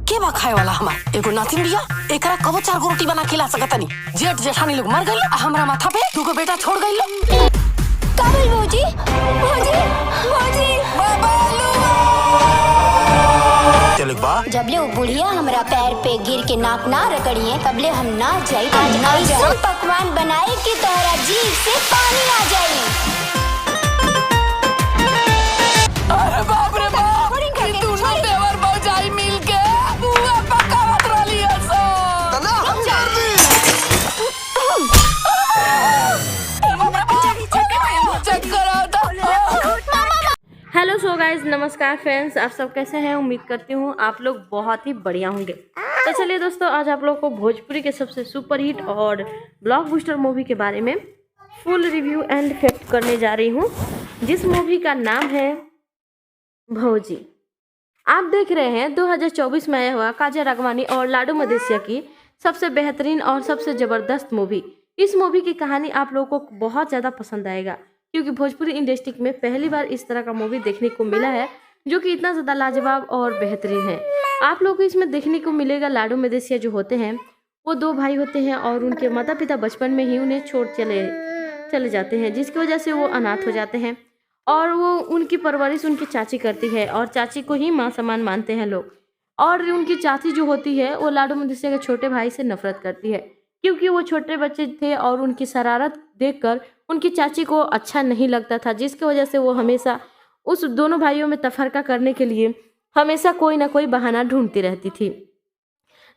के बा खाए वाला हमार एगो नातिन बिया एकरा कबो 4 गो रोटी बना खिला सकतनी। जेठ जेठानी लोग मर गइल, हमरा माथा पे 2 गो बेटा छोड़ गइल। का बोल भौजी भौजी भौजी जबले वो बुढ़िया हमरा पैर पे गिर के नाक ना रगड़िए तबले हम ना जाई। आज सब पकवान बनाए कि तोहरा जीभ से पानी आ जाई। अरे बाप रे बाप, ई दोनों देवर भौजाई मिलके बुआ पकावत रहली हसन। तना हम कर दी। चक्कर आता। हेलो सो गाइज, नमस्कार फ्रेंड्स, आप सब कैसे हैं? उम्मीद करती हूँ आप लोग बहुत ही बढ़िया होंगे। तो चलिए दोस्तों, आज आप लोग को भोजपुरी के सबसे सुपर हिट और ब्लॉकबस्टर मूवी के बारे में फुल रिव्यू एंड फैक्ट करने जा रही हूँ, जिस मूवी का नाम है भौजी। आप देख रहे हैं 2024 में आया हुआ काजल राघवानी और लाडो मदेसिया की सबसे बेहतरीन और सबसे ज़बरदस्त मूवी। इस मूवी की कहानी आप लोगों को बहुत ज़्यादा पसंद आएगा, क्योंकि भोजपुरी इंडस्ट्री में पहली बार इस तरह का मूवी देखने को मिला है जो कि इतना ज़्यादा लाजवाब और बेहतरीन है। आप लोगों को इसमें देखने को मिलेगा लाडो मदेसिया जो होते हैं वो 2 भाई होते हैं और उनके माता पिता बचपन में ही उन्हें छोड़ चले जाते हैं, जिसकी वजह से वो अनाथ हो जाते हैं और वो उनकी परवरिश उनकी चाची करती है और चाची को ही माँ समान मानते हैं लोग। और उनकी चाची जो होती है वो लाडो मदेसिया के छोटे भाई से नफरत करती है, क्योंकि वो छोटे बच्चे थे और उनकी शरारत देखकर उनकी चाची को अच्छा नहीं लगता था, जिसकी वजह से वो हमेशा उस दोनों भाइयों में तफरका करने के लिए हमेशा कोई ना कोई बहाना ढूंढती रहती थी,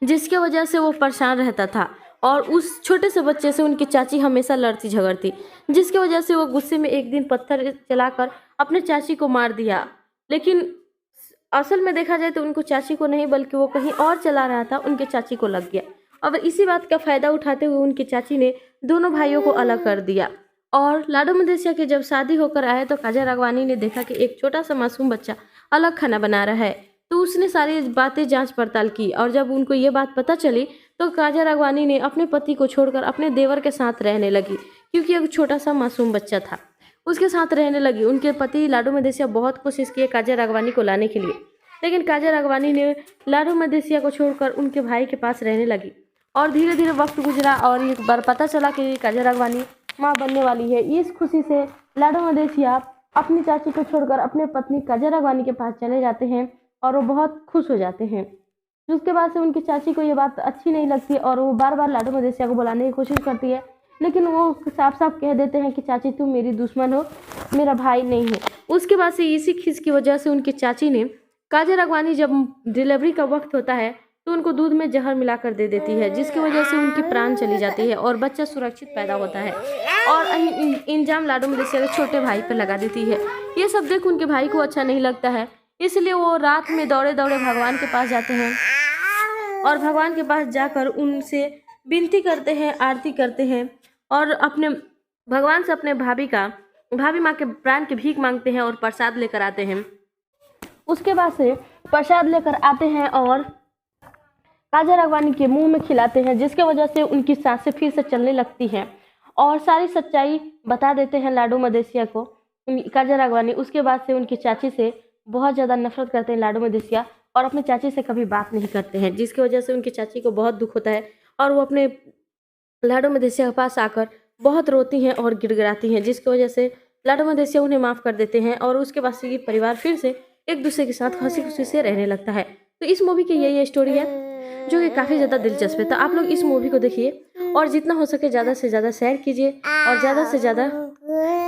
जिसकी वजह से वो परेशान रहता था। और उस छोटे से बच्चे से उनकी चाची हमेशा लड़ती झगड़ती, जिसकी वजह से वो गुस्से में एक दिन पत्थर चलाकर अपने चाची को मार दिया। लेकिन असल में देखा जाए तो उनको चाची को नहीं बल्कि वो कहीं और चला रहा था, उनके चाची को लग गया। और इसी बात का फ़ायदा उठाते हुए उनकी चाची ने दोनों भाइयों को अलग कर दिया। और लाडो मदेसिया की जब शादी होकर आए तो काजल राघवानी ने देखा कि एक छोटा सा मासूम बच्चा अलग खाना बना रहा है, तो उसने सारी बातें जांच पड़ताल की। और जब उनको ये बात पता चली तो काजल राघवानी ने अपने पति को छोड़कर अपने देवर के साथ रहने लगी, क्योंकि एक छोटा सा मासूम बच्चा था, उसके साथ रहने लगी। उनके पति लाडो मदेसिया बहुत कोशिश किए काजल राघवानी को लाने के लिए, लेकिन काजल राघवानी ने लाडो मदेसिया को छोड़कर उनके भाई के पास रहने लगी। और धीरे धीरे वक्त गुजरा और एक बार पता चला कि काजल राघवानी माँ बनने वाली है। इस खुशी से लाडो मदेसिया अपनी चाची को छोड़कर अपने पत्नी काजल राघवानी के पास चले जाते हैं और वो बहुत खुश हो जाते हैं। उसके बाद से उनकी चाची को ये बात अच्छी नहीं लगती और वो बार बार लाडो मदेसिया को बुलाने की कोशिश करती है, लेकिन वो साफ साफ कह देते हैं कि चाची तुम मेरी दुश्मन हो, मेरा भाई नहीं है। उसके बाद से इसी खिस की वजह से उनकी चाची ने काजल राघवानी जब डिलीवरी का वक्त होता है तो उनको दूध में जहर मिलाकर दे देती है, जिसकी वजह से उनकी प्राण चली जाती है और बच्चा सुरक्षित पैदा होता है। और इंजाम लाडो मदेसिया के छोटे भाई पर लगा देती है। ये सब देख उनके भाई को अच्छा नहीं लगता है, इसलिए वो रात में दौड़े दौड़े भगवान के पास जाते हैं और भगवान के पास जाकर उनसे विनती करते हैं, आरती करते हैं और अपने भगवान से अपने भाभी माँ के प्राण की भीख मांगते हैं और प्रसाद लेकर आते हैं। उसके बाद से प्रसाद लेकर आते हैं और काजल राघवानी के मुंह में खिलाते हैं, जिसके वजह से उनकी सांसें फिर से चलने लगती हैं और सारी सच्चाई बता देते हैं लाडो मदेसिया को काजल राघवानी। उसके बाद से उनकी चाची से बहुत ज़्यादा नफरत करते हैं लाडो मदेसिया और अपने चाची से कभी बात नहीं करते हैं, जिसकी वजह से उनकी चाची को बहुत दुख होता है और वो अपने लाडो मदेसिया के पास आकर बहुत रोती हैं और गिड़गिड़ाती हैं, जिसकी वजह से लाडो मदेसिया उन्हें माफ़ कर देते हैं और उसके बाद से परिवार फिर से एक दूसरे के साथ हंसी खुशी से रहने लगता है। तो इस मूवी की यही स्टोरी है जो कि काफ़ी ज़्यादा दिलचस्प है। तो आप लोग इस मूवी को देखिए और जितना हो सके ज़्यादा से ज़्यादा शेयर कीजिए और ज़्यादा से ज़्यादा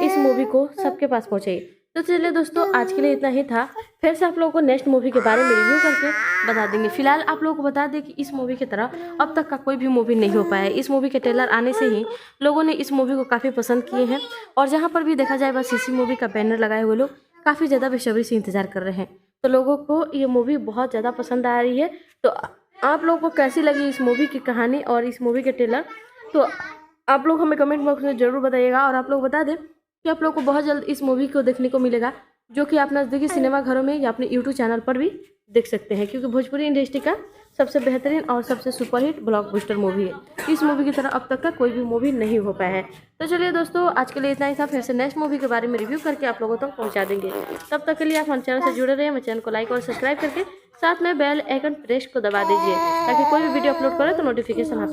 इस मूवी को सबके पास पहुँचाइए। तो चलिए दोस्तों, आज के लिए इतना ही था। फिर से आप लोगों को नेक्स्ट मूवी के बारे में रिव्यू करके बता देंगे। फिलहाल आप लोगों को बता दें कि इस मूवी की तरह अब तक का कोई भी मूवी नहीं हो पाया है। इस मूवी के ट्रेलर आने से ही लोगों ने इस मूवी को काफ़ी पसंद किए हैं और जहाँ पर भी देखा जाए बस इसी मूवी का बैनर लगाए हुए लोग काफ़ी ज़्यादा बेसब्री से इंतजार कर रहे हैं। तो लोगों को ये मूवी बहुत ज़्यादा पसंद आ रही है। तो आप लोगों को कैसी लगी इस मूवी की कहानी और इस मूवी के ट्रेलर, तो आप लोग हमें कमेंट बॉक्स में ज़रूर बताइएगा। और आप लोग बता दें कि आप लोग को बहुत जल्द इस मूवी को देखने को मिलेगा, जो कि आप नज़दीकी सिनेमा घरों में या अपने यूट्यूब चैनल पर भी देख सकते हैं, क्योंकि भोजपुरी इंडस्ट्री का सबसे बेहतरीन और सबसे सुपरहिट ब्लॉकबस्टर मूवी है। इस मूवी की तरह अब तक का कोई भी मूवी नहीं हो पाया है। तो चलिए दोस्तों, आज के लिए इतना ही था। फिर से नेक्स्ट मूवी के बारे में रिव्यू करके आप लोगों तक पहुंचा देंगे। तब तक के लिए आप हमारे चैनल से जुड़े रहिए। मेरे चैनल को लाइक और सब्सक्राइब करके साथ में बेल आइकन प्रेस को दबा दीजिए ताकि कोई भी वीडियो अपलोड करें तो नोटिफिकेशन आपको